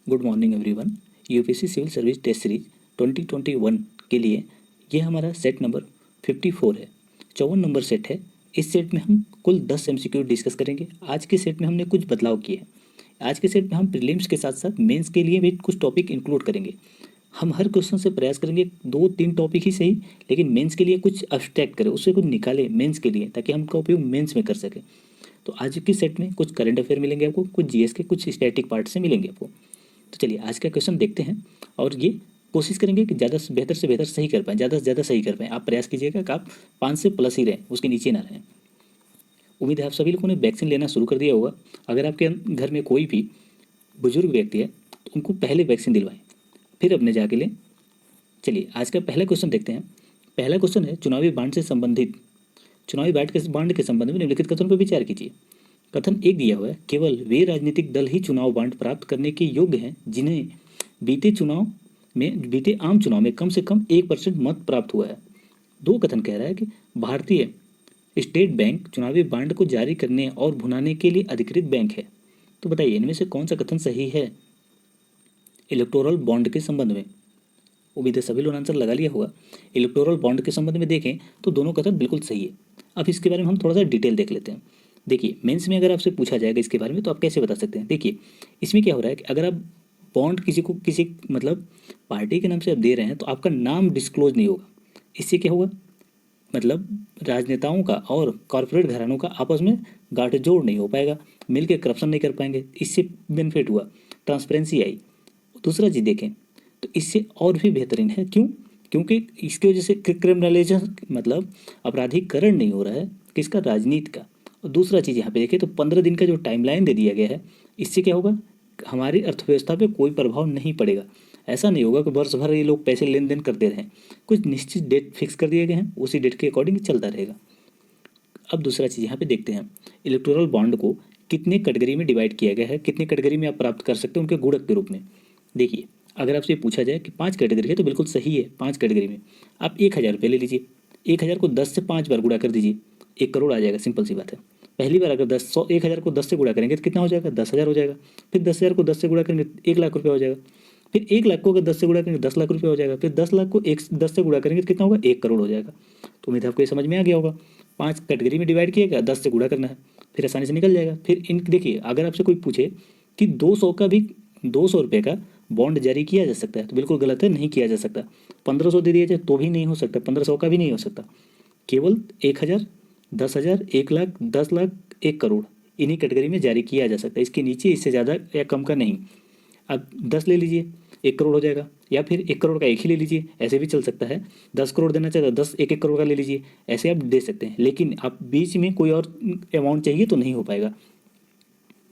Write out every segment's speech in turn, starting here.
Good morning everyone. UPSC civil service test series 2021 के लिए ये हमारा सेट नंबर 54 है। 54 नंबर सेट है। इस सेट में हम कुल 10 एमसीक्यू डिस्कस करेंगे। आज के सेट में हमने कुछ बदलाव किए हैं। आज के सेट में हम प्रीलिम्स के साथ साथ मेंस के लिए भी कुछ टॉपिक इंक्लूड करेंगे। हम हर क्वेश्चन से प्रयास करेंगे 2-3 टॉपिक ही सही, लेकिन मेंस के लिए कुछ अब्स्ट्रैक्ट करें, उससे कुछ निकालें मेंस के लिए, ताकि हम उसका उपयोग मेंस में कर सकें। तो आज के सेट में कुछ करंट अफेयर मिलेंगे आपको, कुछ जीएस के, कुछ स्टैटिक पार्ट से मिलेंगे आपको। तो चलिए आज का क्वेश्चन देखते हैं और ये कोशिश करेंगे कि ज़्यादा से बेहतर सही कर पाएँ, ज़्यादा से ज़्यादा सही कर पाएँ। आप प्रयास कीजिएगा कि आप 5 से प्लस ही रहें, उसके नीचे ना रहें। उम्मीद है आप सभी लोगों ने वैक्सीन लेना शुरू कर दिया होगा। अगर आपके घर में कोई भी बुजुर्ग व्यक्ति है तो उनको पहले वैक्सीन दिलवाएं, फिर अपने जाके लें। चलिए आज का पहला क्वेश्चन देखते हैं। पहला क्वेश्चन है चुनावी बांड से संबंधित। चुनावी बांड के संबंध में निम्नलिखित कथन पर विचार कीजिए। कथन एक दिया हुआ है, केवल वे राजनीतिक दल ही चुनाव बांड प्राप्त करने के योग्य हैं जिन्हें बीते आम चुनाव में कम से कम 1% मत प्राप्त हुआ है। दो कथन कह रहा है कि भारतीय स्टेट बैंक चुनावी बांड को जारी करने और भुनाने के लिए अधिकृत बैंक है। तो बताइए इनमें से कौन सा कथन सही है इलेक्टोरल बॉन्ड के संबंध में। उम्मीद है सभी लोगों ने आंसर लगा लिया होगा। इलेक्टोरल बॉन्ड के संबंध में देखें तो दोनों कथन बिल्कुल सही है। अब इसके बारे में हम थोड़ा सा डिटेल देख लेते हैं। देखिए मेंस में अगर आपसे पूछा जाएगा इसके बारे में तो आप कैसे बता सकते हैं। देखिए इसमें क्या हो रहा है कि अगर आप बॉन्ड किसी मतलब पार्टी के नाम से आप दे रहे हैं तो आपका नाम डिस्क्लोज नहीं होगा। इससे क्या होगा, मतलब राजनेताओं का और कॉरपोरेट घरानों का आपस में गाठजोड़ नहीं हो पाएगा, मिलकर करप्शन नहीं कर पाएंगे। इससे बेनिफिट हुआ, ट्रांसपेरेंसी आई। दूसरा चीज़ देखें तो इससे और भी बेहतरीन है। क्यों? क्योंकि इसकी वजह से क्रिमिनलाइजेशन मतलब अपराधीकरण नहीं हो रहा है किसका, राजनीति का। और दूसरा चीज़ यहाँ पे देखें तो 15 दिन का जो टाइमलाइन दे दिया गया है, इससे क्या होगा, हमारी अर्थव्यवस्था पे कोई प्रभाव नहीं पड़ेगा। ऐसा नहीं होगा कि वर्ष भर ये लोग पैसे लेन देन करते रहें। कुछ निश्चित डेट फिक्स कर दिए गए हैं, उसी डेट के अकॉर्डिंग चलता रहेगा। अब दूसरा चीज़ यहाँ पे देखते हैं, इलेक्टोरल बॉन्ड को कितने कैटेगरी में डिवाइड किया गया है, कितने कैटेगरी में आप प्राप्त कर सकते हैं उनके गुणक के रूप में। देखिए अगर आपसे पूछा जाए कि 5 कैटेगरी है तो बिल्कुल सही है। 5 कैटेगरी में आप 1000 रुपये ले लीजिए। 1000 को 10 से 5 बार गुणा कर दीजिए, 1 करोड़ आ जाएगा। सिंपल सी बात है। पहली बार अगर 1000 को 10 से गुणा करेंगे तो कितना हो जाएगा, 10,000 हो जाएगा। फिर 10,000 को 10 से गुणा करेंगे 1 लाख रुपये हो जाएगा। फिर 1 लाख को अगर 10 से गुणा करेंगे 10 लाख रुपये हो जाएगा। फिर 10 लाख को 10 से गुणा करेंगे तो कितना होगा, 1 करोड़ हो जाएगा। तो उम्मीद है आपको ये समझ में आ गया होगा। 5 कैटेगरी में डिवाइड किया गया, 10 से गुणा करना है, फिर आसानी से निकल जाएगा। फिर इन देखिए अगर आपसे कोई पूछे कि 200 रुपये का बॉन्ड जारी किया जा सकता है तो बिल्कुल गलत है, नहीं किया जा सकता। 1500 दे दिया जाए तो भी नहीं हो सकता, 1500 का भी नहीं हो सकता। केवल 1000, 10,000, 1 लाख, 10 लाख, 1 करोड़ इन्हीं कैटेगरी में जारी किया जा सकता है। इसके नीचे इससे ज़्यादा या कम का नहीं। अब 10 ले लीजिए, 1 करोड़ हो जाएगा, या फिर 1 करोड़ का एक ही ले लीजिए, ऐसे भी चल सकता है। 10 करोड़ देना चाहते 10 1 करोड़ का ले लीजिए, ऐसे आप दे सकते हैं। लेकिन आप बीच में कोई और अमाउंट चाहिए तो नहीं हो पाएगा।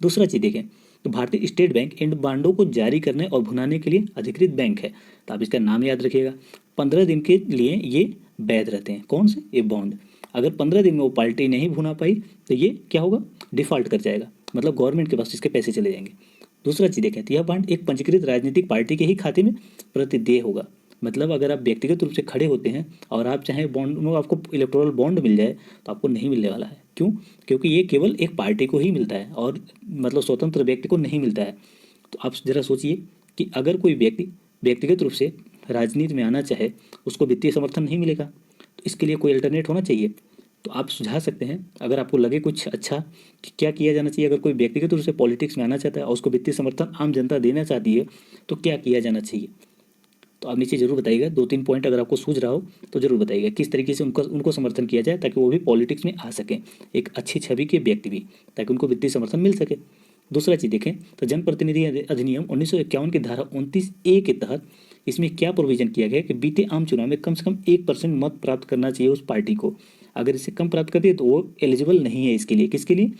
दूसरा चीज़ देखें तो भारतीय स्टेट बैंक इन बांडों को जारी करने और भुनाने के लिए अधिकृत बैंक है। तो आप इसका नाम याद रखिएगा। 15 दिन के लिए ये वैध रहते हैं। कौन से, ये बॉन्ड। अगर 15 दिन में वो पार्टी नहीं भुना पाई तो ये क्या होगा, डिफ़ॉल्ट कर जाएगा, मतलब गवर्नमेंट के पास इसके पैसे चले जाएंगे। दूसरा चीज़ देखें तो यह बांड एक पंजीकृत राजनीतिक पार्टी के ही खाते में प्रतिदेय होगा। मतलब अगर आप व्यक्तिगत रूप से खड़े होते हैं और आप चाहें बॉन्ड, आपको इलेक्टोरल बॉन्ड मिल जाए तो आपको नहीं मिलने वाला है। क्यों? क्योंकि ये केवल एक पार्टी को ही मिलता है और मतलब स्वतंत्र व्यक्ति को नहीं मिलता है। तो आप ज़रा सोचिए कि अगर कोई व्यक्ति व्यक्तिगत रूप से राजनीति में आना चाहे, उसको वित्तीय समर्थन नहीं मिलेगा, तो इसके लिए कोई अल्टरनेट होना चाहिए। तो आप सुझा सकते हैं, अगर आपको लगे कुछ अच्छा कि क्या किया जाना चाहिए, अगर कोई व्यक्तिगत रूप से पॉलिटिक्स में आना चाहता है और उसको वित्तीय समर्थन आम जनता देना चाहती है तो क्या किया जाना चाहिए। तो आप नीचे जरूर बताइएगा। 2-3 पॉइंट अगर आपको सूझ रहा हो तो जरूर बताइएगा किस तरीके से उनको समर्थन किया जाए ताकि वो भी पॉलिटिक्स में आ सकें, एक अच्छी छवि के व्यक्ति भी, ताकि उनको वित्तीय समर्थन मिल सके। दूसरा चीज़ देखें तो जनप्रतिनिधि अधिनियम 1951 की धारा 29A के तहत इसमें क्या प्रोविजन किया गया कि बीते आम चुनाव में कम से कम 1% मत प्राप्त करना चाहिए उस पार्टी को। अगर इससे कम प्राप्त करती है तो वो एलिजिबल नहीं है इसके लिए। किसके लिए?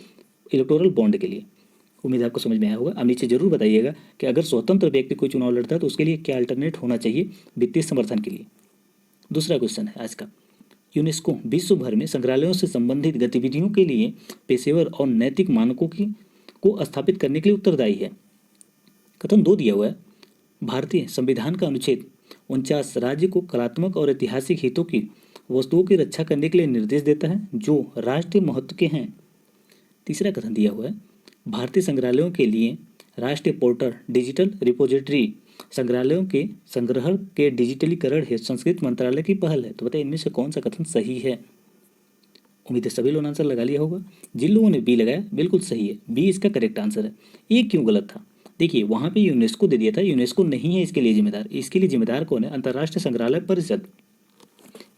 इलेक्टोरल बॉन्ड के लिए। उम्मीद आपको समझ में आया होगा। अब नीचे जरूर बताइएगा कि अगर स्वतंत्र व्यक्ति कोई चुनाव लड़ता है तो उसके लिए क्या अल्टरनेट होना चाहिए वित्तीय समर्थन के लिए। दूसरा क्वेश्चन है आज का, यूनेस्को विश्व भर में संग्रहालयों से संबंधित गतिविधियों के लिए पेशेवर और नैतिक मानकों को स्थापित करने के लिए उत्तरदायी है। कथन 2 दिया हुआ है, भारतीय संविधान का अनुच्छेद 49 राज्य को कलात्मक और ऐतिहासिक हितों की वस्तुओं की रक्षा करने के लिए निर्देश देता है जो राष्ट्रीय महत्व के हैं। तीसरा कथन दिया हुआ है, भारतीय संग्रहालयों के लिए राष्ट्रीय पोर्टल डिजिटल रिपोजिटरी संग्रहालयों के संग्रह के डिजिटलीकरण है संस्कृत मंत्रालय की पहल है। तो बताइए इनमें से कौन सा कथन सही है। उम्मीद है सभी लोगों ने आंसर लगा लिया होगा। जिन लोगों ने बी लगाया बिल्कुल सही है, बी इसका करेक्ट आंसर है। ये क्यों गलत था? देखिए वहां पे यूनेस्को दे दिया था, यूनेस्को नहीं है इसके लिए जिम्मेदार। इसके लिए जिम्मेदार कौन है? अंतर्राष्ट्रीय संग्रहालय परिषद।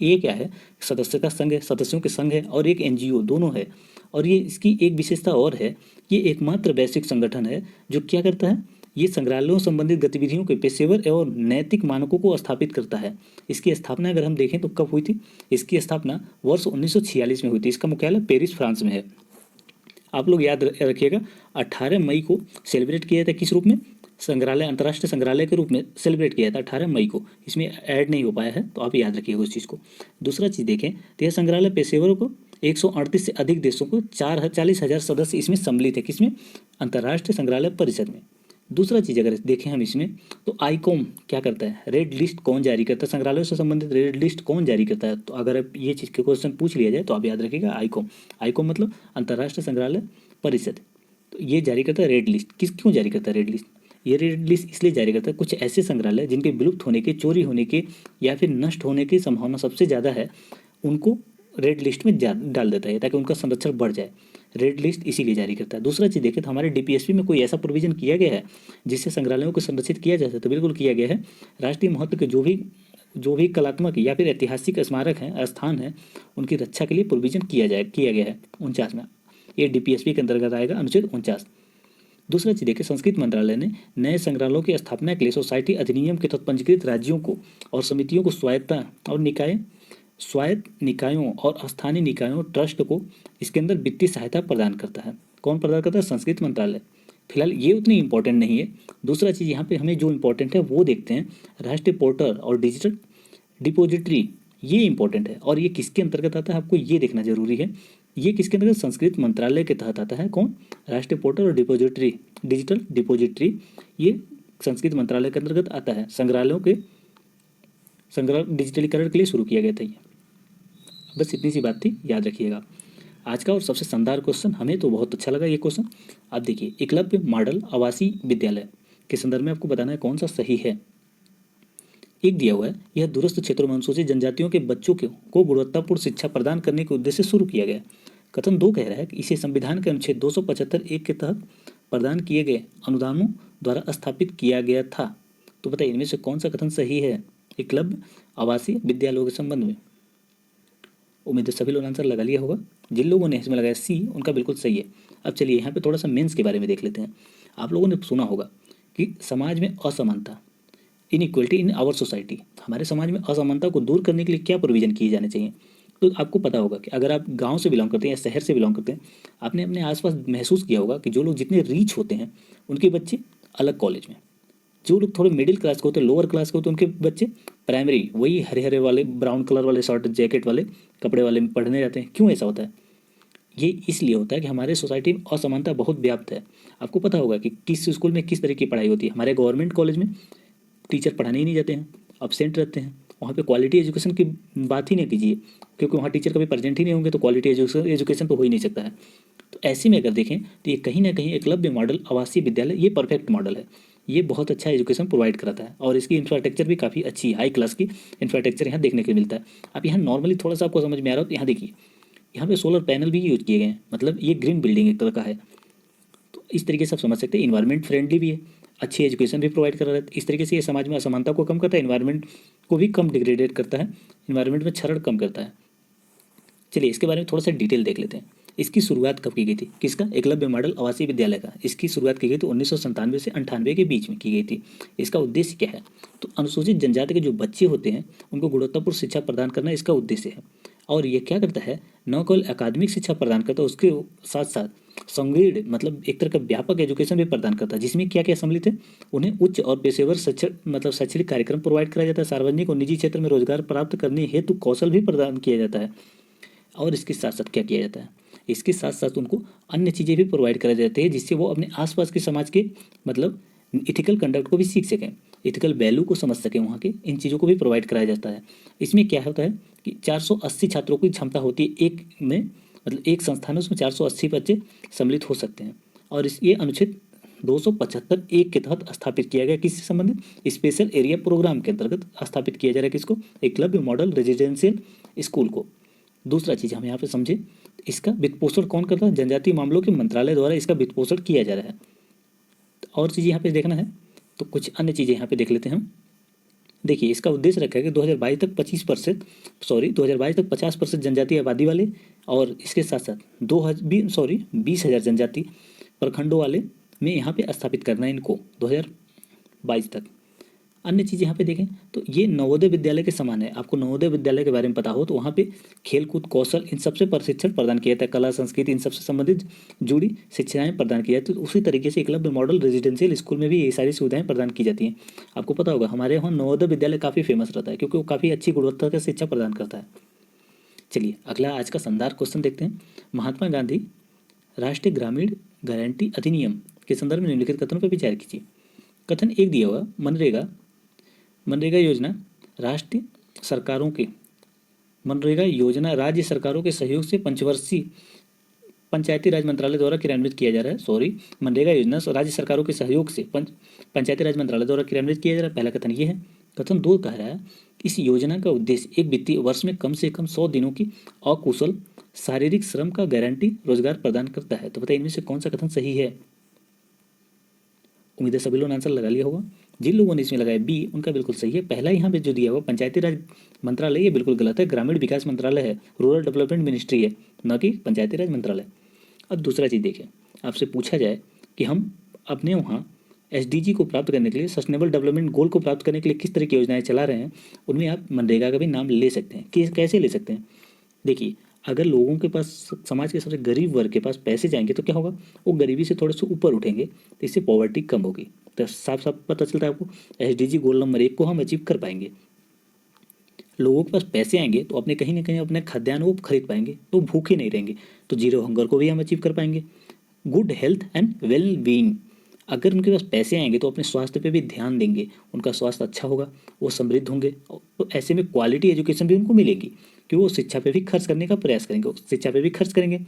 ये क्या है? सदस्यता संघ है, सदस्यों के संघ है, और एक एनजीओ दोनों है। और ये इसकी एक विशेषता और है, ये एकमात्र वैश्विक संगठन है जो क्या करता है, ये संग्रहालयों संबंधित गतिविधियों के पेशेवर एवं नैतिक मानकों को स्थापित करता है। इसकी स्थापना अगर हम देखें तो कब हुई थी? इसकी स्थापना वर्ष 1946 में हुई थी। इसका मुख्यालय पेरिस फ्रांस में है। आप लोग याद रखिएगा 18 मई को सेलिब्रेट किया था। किस रूप में? संग्रहालय, अंतर्राष्ट्रीय संग्रहालय के रूप में सेलिब्रेट किया था 18 मई को। इसमें ऐड नहीं हो पाया है, तो आप याद रखिएगा उस चीज़ को। दूसरा चीज़ देखें तो यह संग्रहालय पेशेवरों को 138 से अधिक देशों को 40,000 सदस्य इसमें सम्मिलित है। किसमें? अंतर्राष्ट्रीय संग्रहालय परिषद में। दूसरा चीज़ अगर देखें हम इसमें तो आईकॉम क्या करता है? रेड लिस्ट कौन जारी करता है? संग्रहालयों से संबंधित रेड लिस्ट कौन जारी करता है? तो अगर ये चीज़ के क्वेश्चन पूछ लिया जाए तो आप याद रखिएगा आईकॉम। आईकॉम मतलब अंतर्राष्ट्रीय संग्रहालय परिषद। तो ये जारी करता है रेड लिस्ट। क्यों जारी करता है रेड लिस्ट? ये रेड लिस्ट इसलिए जारी करता है, कुछ ऐसे संग्रहालय जिनके विलुप्त होने के, चोरी होने के या फिर नष्ट होने की संभावना सबसे ज़्यादा है, उनको रेड लिस्ट में डाल देता है ताकि उनका संरक्षण बढ़ जाए। रेड लिस्ट इसीलिए जारी करता है। दूसरा चीज़ देखें तो हमारे डीपीएसपी में कोई ऐसा प्रोविजन किया गया है जिससे संग्रहालयों को संरक्षित किया जा सकता है? तो बिल्कुल किया गया है। राष्ट्रीय महत्व के जो भी कलात्मक या फिर ऐतिहासिक स्मारक हैं, स्थान हैं, उनकी रक्षा के लिए प्रोविजन किया गया है 49 में। ये डीपीएसपी के अंतर्गत आएगा, अनुच्छेद 49। दूसरा चीज़ देखिए, संस्कृत मंत्रालय ने नए संग्रहालयों की स्थापना के लिए सोसाइटी अधिनियम के तहत पंजीकृत राज्यों को और समितियों को स्वायत्त निकायों और स्थानीय निकायों ट्रस्ट को इसके अंदर वित्तीय सहायता प्रदान करता है। कौन प्रदान करता है? संस्कृत मंत्रालय। फिलहाल ये उतनी इंपॉर्टेंट नहीं है। दूसरा चीज़ यहाँ पे हमें जो इंपॉर्टेंट है वो देखते हैं। राष्ट्रीय पोर्टल और डिजिटल डिपोजिटरी, ये इंपॉर्टेंट है। और ये किसके अंतर्गत आता है आपको ये देखना जरूरी है। ये किसके अंतर्गत? संस्कृत मंत्रालय के तहत आता है। कौन? राष्ट्रीय पोर्टल और डिपोजिटरी, डिजिटल डिपोजिटरी, ये संस्कृत मंत्रालय के अंतर्गत आता है। संग्रहालयों के संग्रह डिजिटलीकरण के लिए शुरू किया गया था ये। बस इतनी सी बात थी, याद रखिएगा। आज का और सबसे शानदार क्वेश्चन, हमें तो बहुत अच्छा लगा ये क्वेश्चन। आप देखिए, एकलव्य मॉडल आवासीय विद्यालय के संदर्भ में आपको बताना है कौन सा सही है। एक दिया हुआ है, यह दूरस्थ क्षेत्रों में अनुसूचित जनजातियों के बच्चों को गुणवत्तापूर्ण शिक्षा प्रदान करने के उद्देश्य से शुरू किया गया। कथन 2 कह रहा है कि इसे संविधान के अनुच्छेद 275(1) के तहत प्रदान किए गए अनुदानों द्वारा स्थापित किया गया था। तो बताइए इनमें से कौन सा कथन सही है एकलव्य आवासीय विद्यालयों के संबंध में। उम्मीद है सभी लोगों ने आंसर लगा लिया होगा। जिन लोगों ने इसमें लगाया सी, उनका बिल्कुल सही है। अब चलिए यहाँ पे थोड़ा सा मेंस के बारे में देख लेते हैं। आप लोगों ने सुना होगा कि समाज में असमानता, इनइक्वलिटी इन आवर सोसाइटी, हमारे समाज में असमानता को दूर करने के लिए क्या प्रोविजन किए जाने चाहिए। तो आपको पता होगा कि अगर आप गांव से बिलोंग करते हैं या शहर से बिलोंग करते हैं, आपने अपने आसपास महसूस किया होगा कि जो लोग जितने रीच होते हैं उनके बच्चे अलग कॉलेज में, जो लोग थोड़े मिडिल क्लास के होते हैं, लोअर क्लास के होते हैं, उनके बच्चे प्राइमरी वही हरे हरे वाले ब्राउन कलर वाले शर्ट जैकेट वाले कपड़े वाले में पढ़ने जाते हैं। क्यों ऐसा होता है? ये इसलिए होता है कि हमारे सोसाइटी में असमानता बहुत व्याप्त है। आपको पता होगा कि किस स्कूल में किस तरह की पढ़ाई होती है। हमारे गवर्नमेंट कॉलेज में टीचर पढ़ाने ही नहीं जाते हैं, अब्सेंट रहते हैं। वहाँ पे क्वालिटी एजुकेशन की बात ही नहीं कीजिए, क्योंकि वहाँ टीचर कभी प्रेजेंट ही नहीं होंगे, तो क्वालिटी एजुकेशन तो हो ही नहीं सकता है। तो ऐसे में अगर देखें तो ये कहीं ना कहीं एकलव्य मॉडल आवासीय विद्यालय ये परफेक्ट मॉडल है। ये बहुत अच्छा एजुकेशन प्रोवाइड कराता है और इसकी इंफ्रास्ट्रक्चर भी काफ़ी अच्छी हाई क्लास की इंफ्रास्ट्रक्चर यहाँ देखने को मिलता है। आप यहाँ नॉर्मली थोड़ा सा आपको समझ में आ रहा हो तो यहाँ देखिए, यहाँ पे सोलर पैनल भी यूज किए गए हैं, मतलब ये ग्रीन बिल्डिंग एक तरह का है। तो इस तरीके से आप समझ सकते हैं, इन्वायरमेंट फ्रेंडली भी है, अच्छी एजुकेशन भी प्रोवाइड कर रहा है। इस तरीके से ये समाज में असमानता को कम करता है, इन्वायरमेंट को भी कम डिग्रेडेट करता है, इन्वायरमेंट में क्षरण कम करता है। चलिए इसके बारे में थोड़ा सा डिटेल देख लेते हैं। इसकी शुरुआत कब की गई थी? किसका? एकलव्य मॉडल आवासीय विद्यालय का। इसकी शुरुआत की गई थी 1997 से 98 के बीच में की गई थी। इसका उद्देश्य क्या है? तो अनुसूचित जनजाति के जो बच्चे होते हैं उनको गुणवत्तापूर्ण शिक्षा प्रदान करना इसका उद्देश्य है। और ये क्या करता है? न केवल अकादमिक शिक्षा प्रदान करता है, उसके साथ साथ संगीण मतलब एक तरह का व्यापक एजुकेशन भी प्रदान करता है, जिसमें क्या क्या सम्मिलित है? उन्हें उच्च और पेशेवर शैक्षणिक कार्यक्रम प्रोवाइड कराया जाता है। सार्वजनिक और निजी क्षेत्र में रोजगार प्राप्त करने हेतु कौशल भी प्रदान किया जाता है। और इसके साथ साथ क्या किया जाता है? इसके साथ साथ उनको अन्य चीज़ें भी प्रोवाइड कराई जाती है, जिससे वो अपने आसपास के समाज के मतलब इथिकल कंडक्ट को भी सीख सकें, इथिकल वैल्यू को समझ सकें। वहाँ के इन चीज़ों को भी प्रोवाइड कराया जाता है। इसमें क्या होता है कि 480 छात्रों की क्षमता होती है एक में, मतलब एक संस्थान में उसमें 480 बच्चे सम्मिलित हो सकते हैं। और ये अनुच्छेद 275 एक के तहत स्थापित किया गया, किससे संबंधित, स्पेशल एरिया प्रोग्राम के अंतर्गत स्थापित किया जा रहा है किसको, एकलव्य मॉडल रेजिडेंशियल स्कूल को। दूसरा चीज़ हम यहाँ पे समझे, इसका वित्त पोषण कौन करता है, जनजातीय मामलों के मंत्रालय द्वारा इसका वित्त पोषण किया जा रहा है। और चीज़ यहाँ पे देखना है तो कुछ अन्य चीज़ें यहाँ पे देख लेते हैं हम। देखिए, इसका उद्देश्य रखा है कि 2022 तक 50% जनजातीय आबादी वाले और इसके साथ साथ 20,000 जनजाति प्रखंडों वाले में यहाँ पे स्थापित करना है इनको 2022 तक। अन्य चीज़ यहाँ पे देखें तो ये नवोदय विद्यालय के समान है। आपको नवोदय विद्यालय के बारे में पता हो तो वहाँ पे खेलकूद, कौशल, इन सबसे प्रशिक्षण प्रदान किया जाता है, कला, संस्कृति, इन सबसे संबंधित जुड़ी शिक्षाएं प्रदान की जाती है। तो उसी तरीके से एकलव्य मॉडल रेजिडेंशियल स्कूल में भी ये सारी सुविधाएं प्रदान की जाती हैं। आपको पता होगा हमारे यहाँ नवोदय विद्यालय काफ़ी फेमस रहता है क्योंकि वो काफ़ी अच्छी गुणवत्ता का शिक्षा प्रदान करता है। चलिए अगला आज का शानदार क्वेश्चन देखते हैं। महात्मा गांधी राष्ट्रीय ग्रामीण गारंटी अधिनियम के संदर्भ में निम्नलिखित कथनों पर विचार कीजिए। कथन एक दिया हुआ, मनरेगा योजना राज्य सरकारों के सहयोग से पंचवर्षीय पंचायती राज मंत्रालय द्वारा क्रियान्वित किया जा रहा है। मनरेगा योजना राज्य सरकारों के सहयोग से पंचायती राज मंत्रालय द्वारा क्रियान्वित किया जा रहा है। पहला कथन ये है। कथन दो कह रहा है, इस योजना का उद्देश्य एक वित्तीय वर्ष में कम से कम 100 दिनों की अकुशल शारीरिक श्रम का गारंटी रोजगार प्रदान करता है। तो बताइए इनमें से कौन सा कथन सही है। उम्मीद है सभी लोगों ने आंसर लगा लिया होगा। जिन लोगों ने इसमें लगाया बी, उनका बिल्कुल सही है। पहला यहाँ पे जो दिया हुआ पंचायती राज मंत्रालय, ये बिल्कुल गलत है। ग्रामीण विकास मंत्रालय है, रूरल डेवलपमेंट मिनिस्ट्री है, न कि पंचायती राज मंत्रालय। अब दूसरा चीज़ देखें, आपसे पूछा जाए कि हम अपने वहाँ SDG को प्राप्त करने के लिए, सस्टेनेबल डेवलपमेंट गोल को प्राप्त करने के लिए किस तरह की योजनाएं चला रहे हैं, उनमें आप मनरेगा का भी नाम ले सकते हैं। कैसे ले सकते हैं, देखिए अगर लोगों के पास, समाज के सबसे गरीब वर्ग के पास पैसे जाएंगे तो क्या होगा, वो गरीबी से थोड़े से ऊपर उठेंगे, तो इससे पॉवर्टी कम होगी। तो साफ साफ पता चलता है आपको, SDG गोल नंबर 1 को हम अचीव कर पाएंगे। लोगों के पास पैसे आएंगे तो अपने कहीं ना कहीं अपने खाद्यान्न वो खरीद पाएंगे, तो भूखे नहीं रहेंगे। तो जीरो हंगर को भी हम अचीव कर पाएंगे। Good health and well being, अगर उनके पास पैसे आएंगे तो अपने स्वास्थ्य पे भी ध्यान देंगे, उनका स्वास्थ्य अच्छा होगा, वो समृद्ध होंगे। तो ऐसे में क्वालिटी एजुकेशन भी उनको मिलेगी कि वो शिक्षा पे भी खर्च करने का प्रयास करेंगे, शिक्षा पे भी खर्च करेंगे।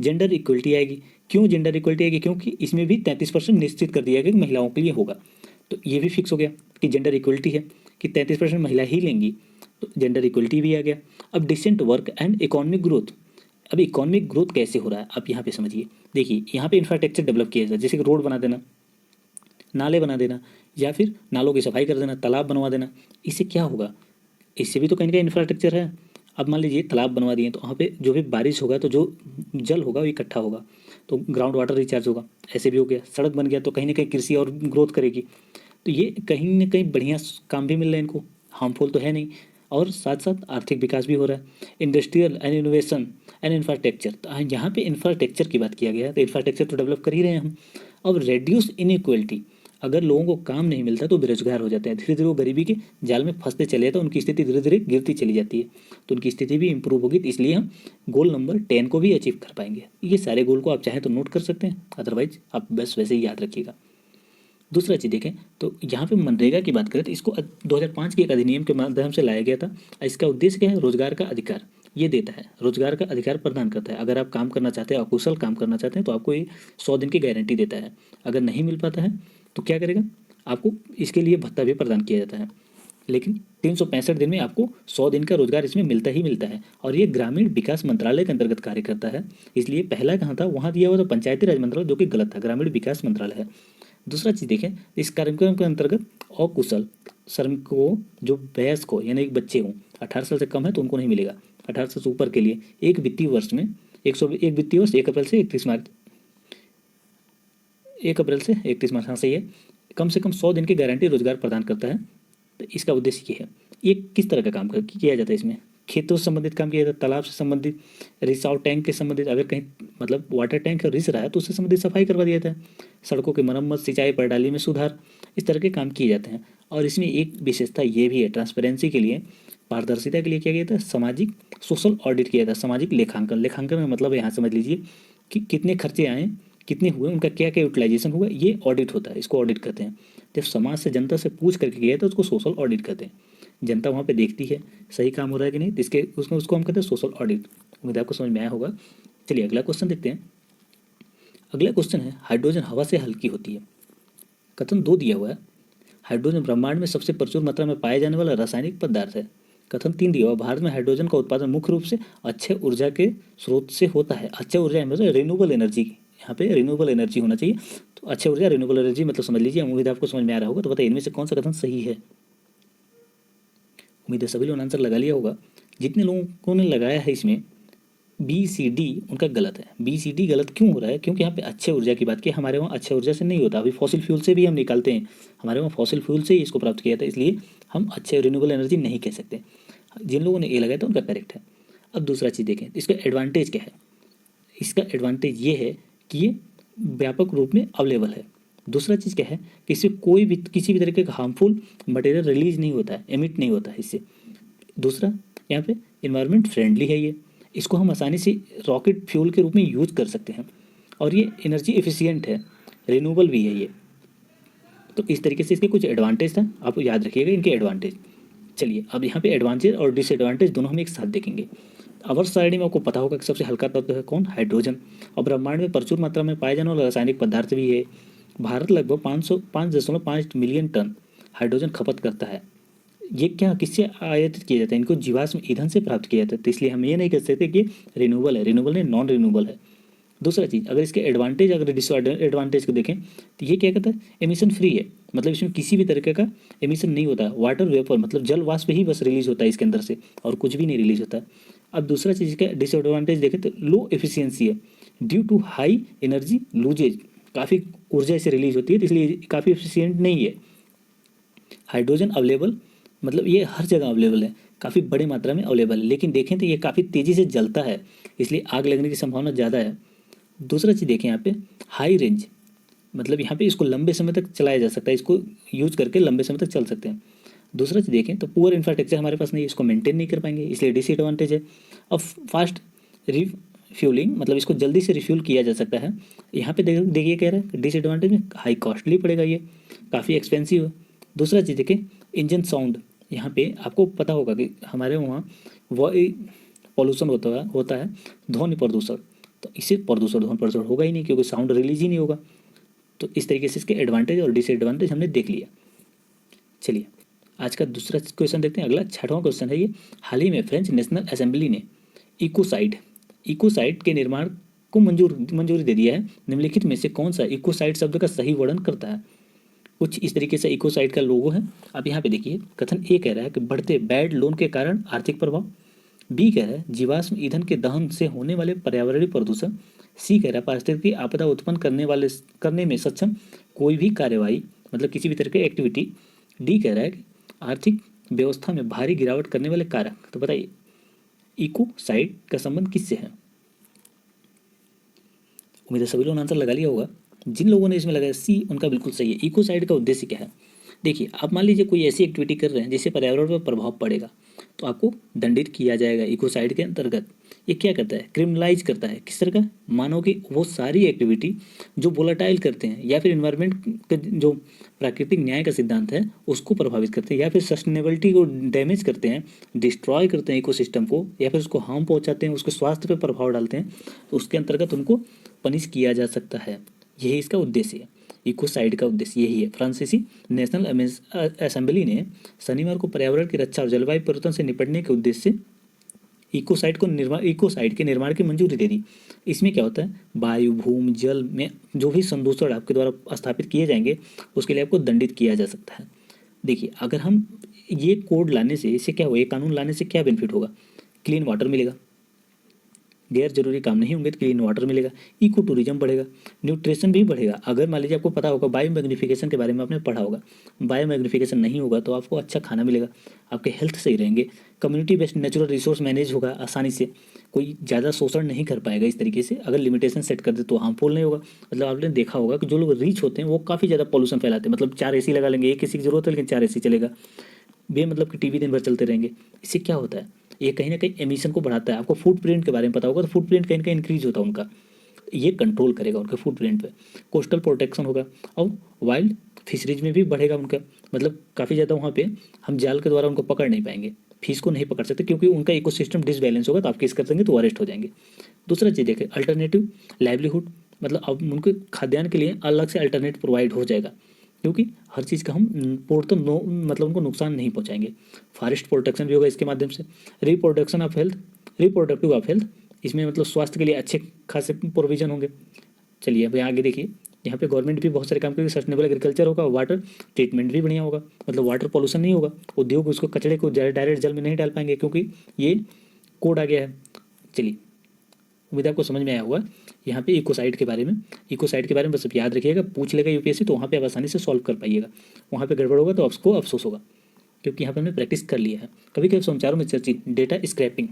जेंडर इक्वलिटी आएगी। क्यों जेंडर इक्वलिटी आएगी, क्योंकि इसमें भी 33% निश्चित कर दिया गया कि महिलाओं के लिए होगा। तो ये भी फिक्स हो गया कि जेंडर इक्वलिटी है कि 33% महिला ही लेंगी, तो जेंडर इक्वलिटी भी आ गया। अब decent work and economic growth. अब इकोनॉमिक ग्रोथ कैसे हो रहा है आप यहाँ पे समझिए। देखिए यहाँ पे इंफ्रास्ट्रक्चर डेवलप किया जाए, जैसे कि रोड बना देना, नाले बना देना, या फिर नालों की सफाई कर देना, तालाब बनवा देना। इससे क्या होगा, इससे भी तो कहीं ना कहीं इंफ्रास्ट्रक्चर है। अब मान लीजिए तालाब बनवा दिए तो वहाँ पे जो भी बारिश होगा तो जो जल होगा वो इकट्ठा होगा, तो ग्राउंड वाटर रिचार्ज होगा। ऐसे भी हो गया, सड़क बन गया तो कहीं ना कहीं कृषि और ग्रोथ करेगी। तो ये कहीं ना कहीं बढ़िया काम भी मिल रहा है इनको, हार्मफुल तो है नहीं, और साथ साथ आर्थिक विकास भी हो रहा है। Industrial and innovation and infrastructure, तो यहाँ पे इंफ्रास्ट्रक्चर की बात किया गया है, तो इंफ्रास्ट्रक्चर तो डेवलप कर ही रहे हैं हम। अब रेड्यूस इनइक्वलिटी, अगर लोगों को काम नहीं मिलता तो बेरोजगार हो जाते हैं, धीरे धीरे वो गरीबी के जाल में फंसते चले जाते हैं, उनकी स्थिति धीरे धीरे गिरती चली जाती है। तो उनकी स्थिति भी इंप्रूव होगी, तो इसलिए हम गोल नंबर 10 को भी अचीव कर पाएंगे। ये सारे गोल को आप चाहें तो नोट कर सकते हैं, अदरवाइज आप बस वैसे ही याद रखिएगा। दूसरा चीज़ देखें तो यहाँ पे मनरेगा की बात करें तो इसको 2005 के एक अधिनियम के माध्यम से लाया गया था। इसका उद्देश्य क्या है, रोजगार का अधिकार ये देता है, रोजगार का अधिकार प्रदान करता है। अगर आप काम करना चाहते हैं, अकुशल काम करना चाहते हैं, तो आपको ये 100 दिन की गारंटी देता है। अगर नहीं मिल पाता है तो क्या करेगा, आपको इसके लिए भत्ता भी प्रदान किया जाता है। लेकिन 365 दिन में आपको 100 दिन का रोजगार इसमें मिलता ही मिलता है, और ये ग्रामीण विकास मंत्रालय के अंतर्गत कार्य करता है। इसलिए पहला कहाँ था, वहाँ दिया हुआ था पंचायती राज मंत्रालय, जो कि गलत था, ग्रामीण विकास मंत्रालय है। दूसरा चीज़ देखें, इस कार्यक्रम के अंतर्गत अकुशल श्रमिकों जो वयस्क हो, यानी एक बच्चे हों, 18 साल से कम है तो उनको नहीं मिलेगा। 18 साल से ऊपर के लिए एक वित्तीय वर्ष में 101 वित्तीय वर्ष 1 अप्रैल से 31 मार्च 1 अप्रैल से 31 मार्च, हाँ सही है, कम से कम 100 दिन की गारंटी रोजगार प्रदान करता है। तो इसका उद्देश्य ये है। ये किस तरह का काम किया जाता है, इसमें खेतों से संबंधित काम किया जाता है, तालाब से संबंधित, रिसाव टैंक के संबंधित, अगर कहीं मतलब वाटर टैंक रिस रहा है तो उससे संबंधित सफाई करवा दिया जाता है, सड़कों की मरम्मत, सिंचाई प्रणाली में सुधार, इस तरह के काम किए जाते हैं। और इसमें एक विशेषता ये भी है, ट्रांसपेरेंसी के लिए, पारदर्शिता के लिए क्या किया था, सामाजिक सोशल ऑडिट किया था, सामाजिक लेखांकन। लेखांकन में मतलब यहाँ समझ लीजिए कि कितने खर्चे आए, कितने हुए, उनका क्या क्या यूटिलाइजेशन हुआ, ये ऑडिट होता है, इसको ऑडिट करते हैं। जब समाज से, जनता से पूछ करके किया तो उसको सोशल ऑडिट कहते हैं। जनता वहाँ पे देखती है सही काम हो रहा है कि नहीं, तो इसके उसको हम कहते हैं सोशल ऑडिट। उम्मीद आपको समझ में आया होगा। चलिए अगला क्वेश्चन देखते हैं। अगला क्वेश्चन है, हाइड्रोजन हवा से हल्की होती है। कथन 2 दिया हुआ है, हाइड्रोजन ब्रह्मांड में सबसे प्रचुर मात्रा में पाया जाने वाला रासायनिक पदार्थ है। कथन 3 दिया हुआ, भारत में हाइड्रोजन का उत्पादन मुख्य रूप से अक्षय ऊर्जा के स्रोत से होता है। अक्षय ऊर्जा मतलब रिन्यूएबल एनर्जी, यहाँ पे रिन्यूएबल एनर्जी होना चाहिए। तो अक्षय ऊर्जा रिन्यूएबल एनर्जी मतलब समझ लीजिए। उम्मीद आपको समझ में आ रहा होगा। तो बताइए इनमें से कौन सा कथन सही है। उम्मीद है सभी लोगों ने आंसर लगा लिया होगा। जितने लोगों ने लगाया है इसमें बी सी डी, उनका गलत है। बी सी डी गलत क्यों हो रहा है? क्योंकि यहाँ पे अक्षय ऊर्जा की बात की, हमारे वहाँ अक्षय ऊर्जा से नहीं होता। अभी फॉसिल फ्यूल से भी हम निकालते हैं, हमारे वहाँ फॉसिल फ्यूल से ही इसको प्राप्त किया था, इसलिए हम अक्षय रिन्यूएबल एनर्जी नहीं कह सकते। जिन लोगों ने ए लगाया था उनका करेक्ट है। अब दूसरा चीज़ देखें, इसका एडवांटेज क्या है। इसका एडवांटेज ये है कि ये व्यापक रूप में अवेलेबल है। दूसरा चीज़ क्या है कि इससे कोई भी किसी भी तरीके का हार्मफुल मटेरियल रिलीज नहीं होता है, एमिट नहीं होता है इससे। दूसरा, यहाँ पे इन्वायरमेंट फ्रेंडली है ये, इसको हम आसानी से रॉकेट फ्यूल के रूप में यूज कर सकते हैं, और ये एनर्जी एफिशिएंट है, रिन्यूएबल भी है ये। तो इस तरीके से इसके कुछ एडवांटेज था, आप याद रखिएगा इनके एडवांटेज। चलिए अब यहाँ पे एडवांटेज और डिसएडवांटेज दोनों हम एक साथ देखेंगे। अवर सारणी में आपको पता होगा कि सबसे हल्का तत्व है कौन? हाइड्रोजन। और ब्रह्मांड में प्रचुर मात्रा में पाए जाने वाला रासायनिक पदार्थ भी है। भारत लगभग 5.5 मिलियन टन हाइड्रोजन खपत करता है। ये क्या किससे आयातित किया जाता है? इनको जीवाश्म ईंधन से प्राप्त किया जाता है। तो इसलिए हम ये नहीं कह सकते कि रिन्यूएबल है, रिन्यूएबल नहीं, नॉन रिन्यूएबल है। दूसरा चीज़, अगर इसके एडवांटेज अगर डिसएडवांटेज को देखें तो ये क्या कहता है? एमिशन फ्री है, मतलब इसमें किसी भी तरीके का एमिशन नहीं होता है। वाटर वेपर मतलब जल वाष्प ही बस रिलीज होता है इसके अंदर से, और कुछ भी नहीं रिलीज होता है। अब दूसरा चीज़ का डिसएडवांटेज देखें तो लो एफिशिएंसी है, due to high energy losses, काफ़ी ऊर्जा इससे रिलीज होती है, तो इसलिए काफ़ी एफिशिएंट नहीं है। हाइड्रोजन अवेलेबल मतलब ये हर जगह अवेलेबल है, काफ़ी बड़ी मात्रा में अवेलेबल है, लेकिन देखें तो ये काफ़ी तेज़ी से जलता है, इसलिए आग लगने की संभावना ज़्यादा है। दूसरा चीज़ देखें यहाँ पे हाई रेंज, मतलब यहाँ पे इसको लंबे समय तक चलाया जा सकता है, इसको यूज करके लंबे समय तक चल सकते हैं। दूसरा चीज़ देखें तो पुअर इंफ्रास्ट्रक्चर हमारे पास नहीं है, इसको मेंटेन नहीं कर पाएंगे, इसलिए डिसएडवांटेज है। अब फास्ट रिफ्यूलिंग मतलब इसको जल्दी से रिफ्यूल किया जा सकता है। यहाँ पे देखिए कह रहा है डिसएडवांटेज में हाई कॉस्टली पड़ेगा, ये काफ़ी एक्सपेंसिव है। दूसरा चीज़ देखें इंजन साउंड, यहाँ पे आपको पता होगा कि हमारे वहाँ पॉल्यूशन होता है ध्वनि प्रदूषण, तो इससे ध्वनि प्रदूषण होगा ही नहीं, क्योंकि साउंड रिलीज ही नहीं होगा। तो इस तरीके से इसके एडवांटेज और डिसएडवांटेज हमने देख लिया। चलिए आज का दूसरा क्वेश्चन देखते हैं। अगला 6वां क्वेश्चन है ये, हाल ही में फ्रेंच नेशनल असेंबली ने इकोसाइड के निर्माण को मंजूरी दे दिया है। निम्नलिखित में से कौन सा इकोसाइड शब्द का सही वर्णन करता है? कुछ इस तरीके से इकोसाइड का लोगो है। अब यहाँ पे देखिए कथन ए कह रहा है कि बढ़ते बैड लोन के कारण आर्थिक प्रभाव। बी कह रहा है जीवाश्म ईंधन के दहन से होने वाले पर्यावरणीय प्रदूषण। सी कह रहा है पारिस्थितिक आपदा उत्पन्न करने में सक्षम कोई भी कार्यवाही, मतलब किसी भी तरह की एक्टिविटी। डी कह रहा है कि आर्थिक व्यवस्था में भारी गिरावट करने वाले कारक। तो बताइए इकोसाइड का संबंध किससे है? उम्मीद है सभी लोगों ने आंसर लगा लिया होगा। जिन लोगों ने इसमें लगाया सी, उनका बिल्कुल सही है। इकोसाइड का उद्देश्य क्या है? देखिए आप मान लीजिए कोई ऐसी एक्टिविटी कर रहे हैं जिससे पर्यावरण पर प्रभाव पड़ेगा, तो आपको दंडित किया जाएगा इकोसाइड के अंतर्गत। ये क्या करता है? क्रिमिनलाइज करता है। किस तरह का? मानो कि वो सारी एक्टिविटी जो वोलेटाइल करते हैं या फिर इन्वायरमेंट का जो प्राकृतिक न्याय का सिद्धांत है उसको प्रभावित करते हैं, या फिर सस्टेनेबिलिटी को डैमेज करते हैं, डिस्ट्रॉय करते हैं इकोसिस्टम को, या फिर उसको हार्म पहुंचाते हैं, उसके स्वास्थ्य पर प्रभाव डालते हैं, तो उसके अंतर्गत उनको पनिश किया जा सकता है। यही इसका उद्देश्य है। इकोसाइड का उद्देश्य यही है। फ्रांसीसी नेशनल असेंबली ने शनिवार को पर्यावरण की रक्षा और जलवायु परिवर्तन से निपटने के उद्देश्य से इकोसाइड के निर्माण की मंजूरी दे दी। इसमें क्या होता है? वायु, भूमि, जल में जो भी संदूषण आपके द्वारा स्थापित किए जाएंगे उसके लिए आपको दंडित किया जा सकता है। देखिए अगर हम ये कोड लाने से, इससे क्या होगा, ये कानून लाने से क्या बेनिफिट होगा? क्लीन वाटर मिलेगा, गैर जरूरी काम नहीं होंगे तो क्लीन वाटर मिलेगा, इको टूरिज्म बढ़ेगा, न्यूट्रिशन भी बढ़ेगा। अगर मान लीजिए आपको पता होगा बायो मैग्निफिकेशन के बारे में आपने पढ़ा होगा, बायो मैग्निफिकेशन नहीं होगा तो आपको अच्छा खाना मिलेगा, आपके हेल्थ सही रहेंगे, community based natural resource manage होगा आसानी से, कोई ज़्यादा शोषण नहीं कर पाएगा। इस तरीके से अगर लिमिटेशन सेट कर दे तो हार्मफुल नहीं होगा। मतलब आपने देखा होगा कि जो लोग रिच होते हैं वो काफ़ी ज़्यादा पॉल्यूशन फैलाते हैं, मतलब 4 AC लगा लेंगे, एक AC की जरूरत है लेकिन 4 AC चलेगा, मतलब कि टीवी दिन भर चलते रहेंगे। इससे क्या होता है? ये कहीं ना कहीं एमिशन को बढ़ाता है। आपको फुट प्रिंट के बारे में पता होगा, तो फुट प्रिंट कहीं ना कहीं इंक्रीज होता है उनका, ये कंट्रोल करेगा उनके फुट प्रिंट पे। कोस्टल प्रोटेक्शन होगा और वाइल्ड फिशरीज में भी बढ़ेगा उनका, मतलब काफ़ी ज़्यादा वहाँ पे हम जाल के द्वारा उनको पकड़ नहीं पाएंगे, फिश को नहीं पकड़ सकते क्योंकि उनका इकोसिस्टम डिसबैलेंस होगा, तो आप केस कर देंगे तो अरेस्ट हो जाएंगे। दूसरा चीज़ देखें अल्टरनेटिव लाइवलीहुड, मतलब अब उनके खाद्यान्न के लिए अलग से अल्टरनेट प्रोवाइड हो जाएगा। क्योंकि हर चीज़ का हम पूर्णतः नो मतलब उनको नुकसान नहीं पहुंचाएंगे। फॉरेस्ट प्रोटेक्शन भी होगा इसके माध्यम से। Reproduction of health, reproductive of health, इसमें मतलब स्वास्थ्य के लिए अच्छे खासे प्रोविजन होंगे। चलिए अब आगे देखिए, यहाँ पे गवर्नमेंट भी बहुत सारे काम करेगी। सस्टेनेबल एग्रीकल्चर होगा, वाटर ट्रीटमेंट भी बढ़िया होगा, मतलब वाटर पॉल्यूशन नहीं होगा। उद्योग उसको कचरे को डायरेक्ट जल में नहीं डाल पाएंगे क्योंकि ये कोड आ गया है। चलिए, उम्मीद है आपको समझ में आया होगा। यहाँ पे इकोसाइड के बारे में, इकोसाइड के बारे में बस अब याद रखिएगा, पूछ लेगा यूपीएससी तो वहाँ पे आप आसानी से सॉल्व कर पाइएगा। वहाँ पे गड़बड़ होगा तो आपको अफसोस होगा, क्योंकि यहाँ पे हमने प्रैक्टिस कर लिया है। कभी कभी समाचारों में चर्चित डेटा स्क्रैपिंग,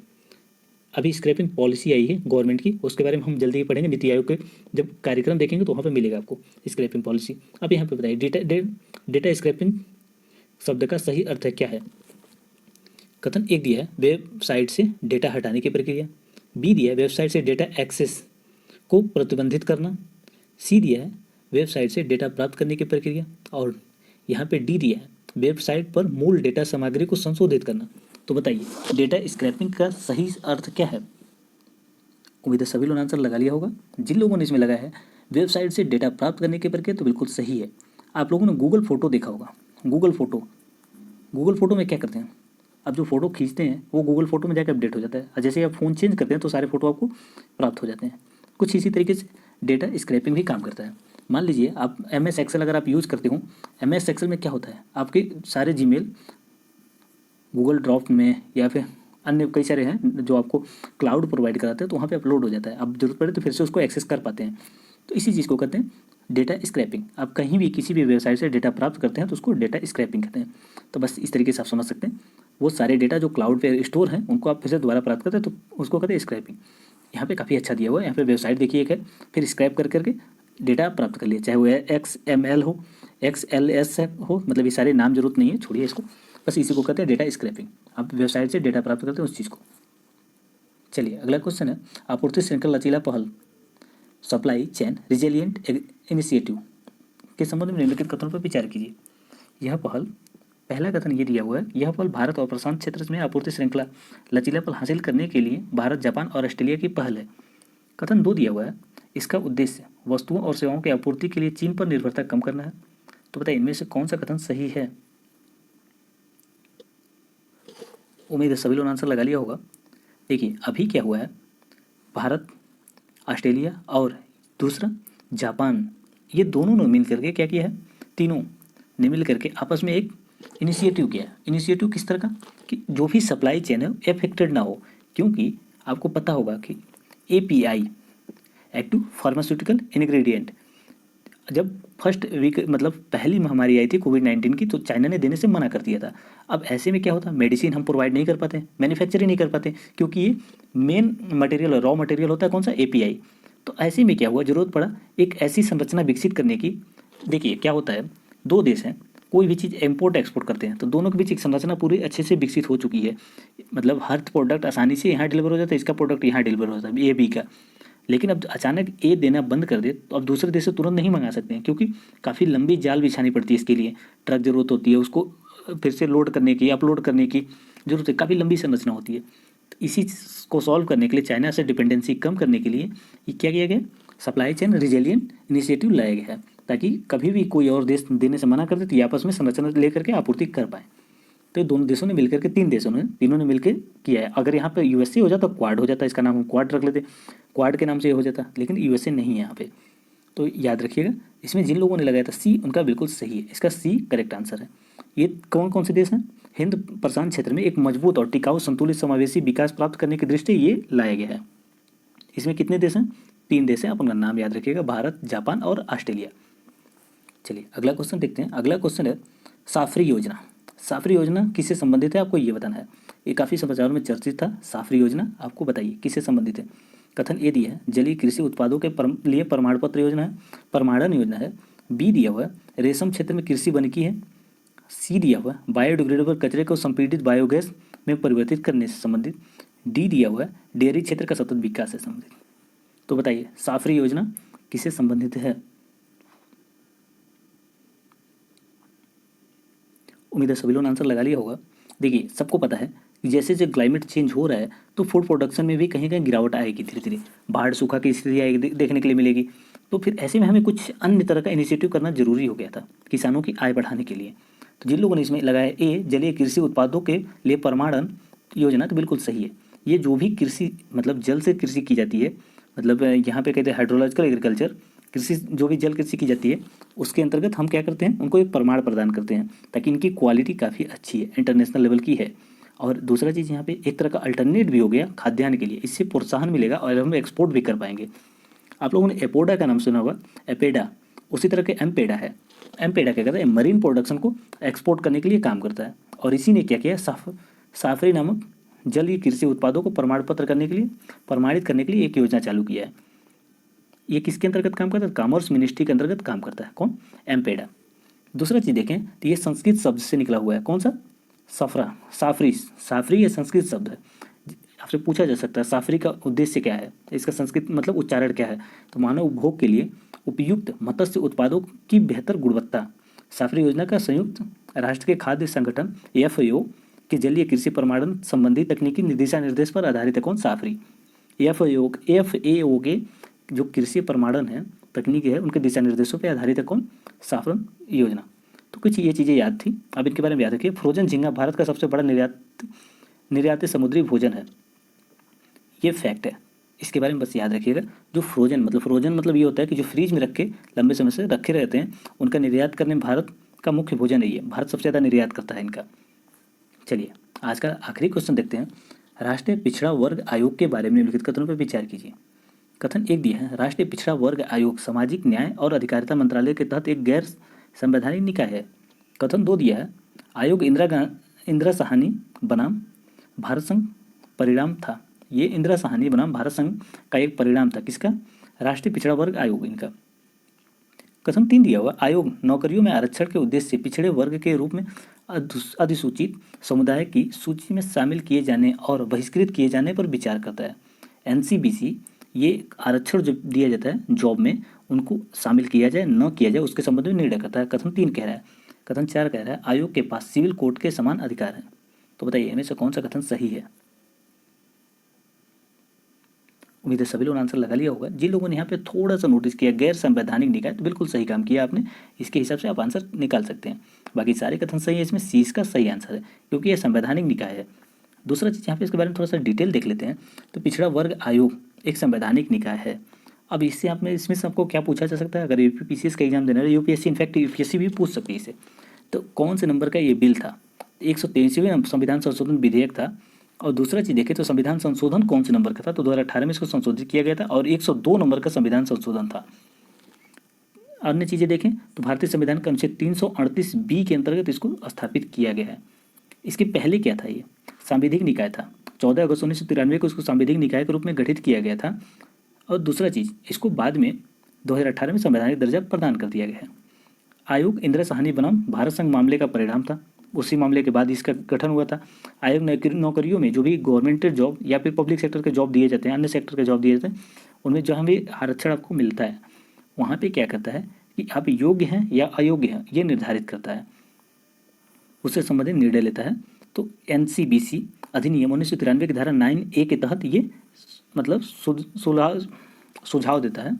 अभी स्क्रैपिंग पॉलिसी आई है गवर्नमेंट की, उसके बारे में हम जल्दी ही पढ़ेंगे। नीति आयोग के जब कार्यक्रम देखेंगे तो वहाँ पे मिलेगा आपको स्क्रैपिंग पॉलिसी। अब यहाँ पे बताइए डेटा स्क्रैपिंग शब्द का सही अर्थ है क्या है। कथन एक दिया है, वेबसाइट से डेटा हटाने की प्रक्रिया। बी दिया है, वेबसाइट से डेटा एक्सेस को प्रतिबंधित करना। सी दिया है, वेबसाइट से डेटा प्राप्त करने की प्रक्रिया। और यहाँ पे डी दिया है, वेबसाइट पर मूल डेटा सामग्री को संशोधित करना। तो बताइए डेटा स्क्रैपिंग का सही अर्थ क्या है। उम्मीद है सभी लोगों ने आंसर लगा लिया होगा। जिन लोगों ने इसमें लगा है वेबसाइट से डेटा प्राप्त करने की प्रक्रिया, तो बिल्कुल सही है। आप लोगों ने गूगल फोटो देखा होगा। गूगल फोटो में क्या करते हैं, अब जो फोटो खींचते हैं वो गूगल फोटो में जाकर अपडेट हो जाता है, और जैसे आप फ़ोन चेंज करते हैं तो सारे फोटो आपको प्राप्त हो जाते हैं। कुछ इसी तरीके से डेटा स्क्रैपिंग भी काम करता है। मान लीजिए आप MS एक्सेल अगर आप यूज़ करते हो, MS एक्सेल में क्या होता है, आपके सारे जीमेल गूगल ड्रॉप में या फिर अन्य कई सारे हैं जो आपको क्लाउड प्रोवाइड कराते हैं, तो वहाँ पे अपलोड हो जाता है। अब जरूरत पड़े तो फिर से उसको एक्सेस कर पाते हैं। तो इसी चीज़ को कहते हैं डेटा स्क्रैपिंग। आप कहीं भी किसी भी वेबसाइट से डेटा प्राप्त करते हैं तो उसको डेटा स्क्रैपिंग कहते हैं। तो बस इस तरीके से आप समझ सकते हैं, वो सारे डेटा जो क्लाउड पे स्टोर हैं उनको आप फिर से दोबारा प्राप्त करते हैं तो उसको कहते हैं स्क्रैपिंग। यहाँ पे काफ़ी अच्छा दिया हुआ है, यहाँ पे वेबसाइट देखिए एक है, फिर स्क्रैप कर करके डेटा प्राप्त कर लिया, चाहे वो XML हो, XLS हो, मतलब ये सारे नाम जरूरत नहीं है, छोड़िए इसको, बस इसी को कहते हैं डेटा स्क्रैपिंग। आप वेबसाइट से डेटा प्राप्त करते हैं उस चीज़ को। चलिए अगला क्वेश्चन है, आपूर्ति श्रृंखला लचीला पहल, सप्लाई चेन रिजिलियंट इनिशिएटिव के संबंध में निम्नलिखित कथनों पर विचार कीजिए। यह पहल, पहला कथन ये दिया हुआ है, यह पहल भारत और प्रशांत क्षेत्र में आपूर्ति श्रृंखला लचीलापन हासिल करने के लिए भारत, जापान और ऑस्ट्रेलिया की पहल है। कथन 2 दिया हुआ है, इसका उद्देश्य वस्तुओं और सेवाओं की आपूर्ति के लिए चीन पर निर्भरता कम करना है। तो बताइए इनमें से कौन सा कथन सही है। उम्मीद है सभी लोगों ने आंसर लगा लिया होगा। देखिए अभी क्या हुआ है, भारत, ऑस्ट्रेलिया और दूसरा जापान, ये दोनों ने मिल करके क्या किया है, तीनों ने मिल करके आपस में एक इनिशिएटिव किया। इनिशिएटिव किस तरह का, कि जो भी सप्लाई चेन है अफेक्टेड ना हो, क्योंकि आपको पता होगा कि API, एक्टिव फार्मास्यूटिकल इंग्रेडिएंट, जब फर्स्ट वीक मतलब पहली महामारी आई थी कोविड-19 की, तो चाइना ने देने से मना कर दिया था। अब ऐसे में क्या होता, मेडिसिन हम प्रोवाइड नहीं कर पाते, मैन्युफैक्चरिंग नहीं कर पाते, क्योंकि ये मेन मटेरियल, रॉ मटेरियल होता है कौन सा, API। तो ऐसे में क्या हुआ, जरूरत पड़ा एक ऐसी संरचना विकसित करने की। देखिए क्या होता है, दो देश हैं, कोई भी चीज़ इम्पोर्ट एक्सपोर्ट करते हैं तो दोनों के बीच एक संरचना पूरी अच्छे से विकसित हो चुकी है, मतलब हर प्रोडक्ट आसानी से यहाँ डिलीवर हो जाता है, इसका प्रोडक्ट यहाँ डिलीवर हो जाता है A B का। लेकिन अब अचानक A देना बंद कर दे तो अब दूसरे देश से तुरंत नहीं मंगा सकते हैं, क्योंकि काफ़ी लंबी जाल बिछानी पड़ती है इसके लिए, ट्रक जरूरत होती है, उसको फिर से लोड करने की, अपलोड करने की जरूरत है, काफ़ी लंबी संरचना होती है। तो इसी को सॉल्व करने के लिए, चाइना से डिपेंडेंसी कम करने के लिए ये क्या किया गया, सप्लाई चेन रिजिलियंट इनिशिएटिव लाया गया है, ताकि कभी भी कोई और देश देने से मना कर दे तो ये आपस में संरचना लेकर के आपूर्ति कर पाए। तो ये दोनों देशों ने मिलकर के, तीनों ने मिलकर किया है। अगर यहाँ पे USA हो जाता तो क्वाड हो जाता, इसका नाम हम क्वाड रख लेते, क्वाड के नाम से ये हो जाता, लेकिन USA नहीं है यहाँ पे। तो याद रखिएगा, इसमें जिन लोगों ने लगाया था C, उनका बिल्कुल सही है, इसका C करेक्ट आंसर है। ये कौन कौन से देश हैं, हिंद प्रशांत क्षेत्र में एक मजबूत और टिकाऊ संतुलित समावेशी विकास प्राप्त करने की दृष्टि ये लाया गया है। इसमें कितने देश हैं, 3 देश हैं, आप उनका नाम याद रखिएगा, भारत, जापान और ऑस्ट्रेलिया। चलिए अगला क्वेश्चन देखते हैं। अगला क्वेश्चन है साफरी योजना। साफरी योजना किससे संबंधित है, आपको ये बताना है। ये काफ़ी समाचारों में चर्चित था, साफरी योजना, आपको बताइए किससे संबंधित है। कथन ए दिया है, जलीय कृषि उत्पादों के लिए प्रमाण पत्र योजना है, प्रमाणन योजना है। बी दिया हुआ है, रेशम क्षेत्र में कृषि वानिकी है। सी दिया हुआ है, बायोडिग्रेडेबल कचरे को संपीड़ित बायोगैस में परिवर्तित करने से संबंधित। डी दिया हुआ है, डेयरी क्षेत्र का सतत विकास से संबंधित। तो बताइए साफरी योजना किससे संबंधित है। उम्मीद है सभी लोगों ने आंसर लगा लिया होगा। देखिए सबको पता है कि जैसे जैसे क्लाइमेट चेंज हो रहा है तो फूड प्रोडक्शन में भी कहीं कहीं गिरावट आएगी, धीरे धीरे बाढ़ सूखा की स्थिति आएगी, देखने के लिए मिलेगी। तो फिर ऐसे में हमें कुछ अन्य तरह का इनिशिएटिव करना जरूरी हो गया था किसानों की आय बढ़ाने के लिए। तो जिन लोगों ने इसमें लगाया ए जलीय कृषि उत्पादों के लिए प्रमाणन योजना, तो बिल्कुल सही है। ये जो भी कृषि मतलब जल से कृषि की जाती है, मतलब यहाँ पे कहते हैं हाइड्रोलॉजिकल एग्रीकल्चर, कृषि जो भी जल कृषि की जाती है उसके अंतर्गत हम क्या करते हैं, उनको एक प्रमाण प्रदान करते हैं ताकि इनकी क्वालिटी काफ़ी अच्छी है, इंटरनेशनल लेवल की है। और दूसरा चीज़ यहाँ पे एक तरह का अल्टरनेट भी हो गया खाद्यान्न के लिए, इससे प्रोत्साहन मिलेगा और हम एक्सपोर्ट भी कर पाएंगे। आप लोगों ने एपोडा का नाम सुना होगा, एपेडा, उसी तरह के एमपेडा है। एमपेडा क्या करता है, मरीन प्रोडक्शन को एक्सपोर्ट करने के लिए काम करता है। और इसी ने क्या किया, साफरी नामक जलीय कृषि उत्पादों को प्रमाणित करने के लिए एक योजना चालू किया है। ये किसके अंतर्गत काम करता है, कॉमर्स मिनिस्ट्री के अंतर्गत काम करता है। कौन, एमपेडा। दूसरा चीज़ देखें तो ये संस्कृत शब्द से निकला हुआ है। कौन सा, सफरा, साफरी। साफरी ये संस्कृत शब्द है। आपसे पूछा जा सकता है साफरी का उद्देश्य क्या है, इसका संस्कृत मतलब उच्चारण क्या है, तो मानव उपभोग के लिए उपयुक्त मत्स्य उत्पादों की बेहतर गुणवत्ता। साफरी योजना का संयुक्त राष्ट्र के खाद्य संगठन FAO के जलीय कृषि प्रमाणन संबंधी तकनीकी दिशा निर्देश पर आधारित है। कौन, साफरी। FAO के जो कृषि प्रमाणन है तकनीकी है उनके दिशा निर्देशों पर आधारित है। कौन, साफरन योजना। तो कुछ ये चीज़ें याद थी, अब इनके बारे में याद रखिए। फ्रोजन झींगा भारत का सबसे बड़ा निर्यातित समुद्री भोजन है, ये फैक्ट है, इसके बारे में बस याद रखिएगा। जो फ्रोजन मतलब ये होता है कि जो फ्रीज में रखे लंबे समय से रखे रहते हैं, उनका निर्यात करने में भारत का मुख्य भोजन है। भारत सबसे ज़्यादा निर्यात करता है इनका। चलिए आज का आखिरी क्वेश्चन देखते हैं। राष्ट्रीय पिछड़ा वर्ग आयोग के बारे में निम्नलिखित कथनों पर विचार कीजिए। कथन एक दिया है, राष्ट्रीय पिछड़ा वर्ग आयोग सामाजिक न्याय और अधिकारिता मंत्रालय के तहत एक गैर संवैधानिक निकाय है। कथन दो दिया है, आयोग इंदिरा साहनी बनाम भारत संघ परिणाम था। ये इंदिरा साहनी बनाम भारत संघ का एक परिणाम था। किसका, राष्ट्रीय पिछड़ा वर्ग आयोग इनका। कथन तीन दिया हुआ, आयोग नौकरियों में आरक्षण के उद्देश्य से पिछड़े वर्ग के रूप में अधिसूचित समुदाय की सूची में शामिल किए जाने और बहिष्कृत किए जाने पर विचार करता है। NCBC ये आरक्षण जो दिया जाता है जॉब में, उनको शामिल किया जाए न किया जाए उसके संबंध में निर्णय करता है। कथन तीन कह रहा है। कथन चार कह रहा है, आयोग के पास सिविल कोर्ट के समान अधिकार है। तो बताइए इनमें से कौन सा कथन सही है। उम्मीद है सभी लोगों ने आंसर लगा लिया होगा। जिन लोगों ने यहाँ पे थोड़ा सा नोटिस किया गैर संवैधानिक निकाय, तो बिल्कुल सही काम किया आपने, इसके हिसाब से आप आंसर निकाल सकते हैं। बाकी सारे कथन सही है, इसमें सी इसका सही आंसर है क्योंकि यह संवैधानिक निकाय है। दूसरा चीज़ यहाँ पे इसके बारे में थोड़ा सा डिटेल देख लेते हैं। तो पिछड़ा वर्ग आयोग एक संवैधानिक निकाय है। अब इससे आपने इसमें से आपको क्या पूछा जा सकता है, अगर UPSC का एग्जाम देना है, UPSC इनफैक्ट UPSC भी पूछ सकती है इसे। तो कौन से नंबर का ये बिल था, 123वें संविधान संशोधन विधेयक था। और दूसरा चीज़ देखें तो संविधान संशोधन कौन से नंबर का था, तो 2018 में इसको संशोधित किया गया था और 102 नंबर का संविधान संशोधन था। अन्य चीज़ें देखें तो भारतीय संविधान का अनुच्छेद 338B के अंतर्गत इसको स्थापित किया गया है। इसके पहले क्या था, ये सांविधिक निकाय था। 14 अगस्त 1993 को इसको सांविधिक निकाय के रूप में गठित किया गया था। और दूसरा चीज़, इसको बाद में 2018 में संवैधानिक दर्जा प्रदान कर दिया गया है। आयोग इंदिरा साहनी बनाम भारत संघ मामले का परिणाम था, उसी मामले के बाद इसका गठन हुआ था। आयोग नौकरियों में जो भी गवर्नमेंट जॉब या फिर पब्लिक सेक्टर के जॉब दिए जाते हैं, अन्य सेक्टर के जॉब दिए जाते हैं, उनमें जहाँ भी आरक्षण आपको मिलता है वहाँ पे क्या करता है कि आप योग्य हैं या अयोग्य हैं ये निर्धारित करता है, उससे संबंधित निर्णय लेता है। तो NCBC अधिनियम 1993 की धारा 9A के तहत ये मतलब सुझाव देता है।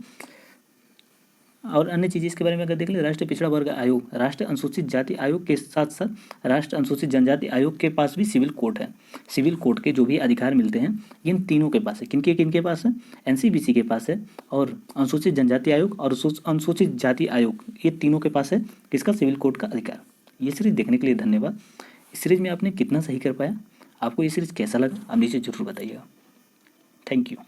और अन्य चीज़ इसके बारे में अगर देख ले, राष्ट्रीय पिछड़ा वर्ग आयोग, राष्ट्रीय अनुसूचित जाति आयोग के साथ साथ राष्ट्रीय अनुसूचित जनजाति आयोग के पास भी सिविल कोर्ट है। सिविल कोर्ट के जो भी अधिकार मिलते हैं इन तीनों के पास है। किनके पास है, NCBC के पास है और अनुसूचित जनजाति आयोग और अनुसूचित जाति आयोग, ये तीनों के पास है किसका, सिविल कोर्ट का अधिकार। ये सीरीज देखने के लिए धन्यवाद। इस सीरीज में आपने कितना सही कर पाया, आपको ये सीरीज कैसा लगा, आप नीचे जरूर बताइएगा। Thank you.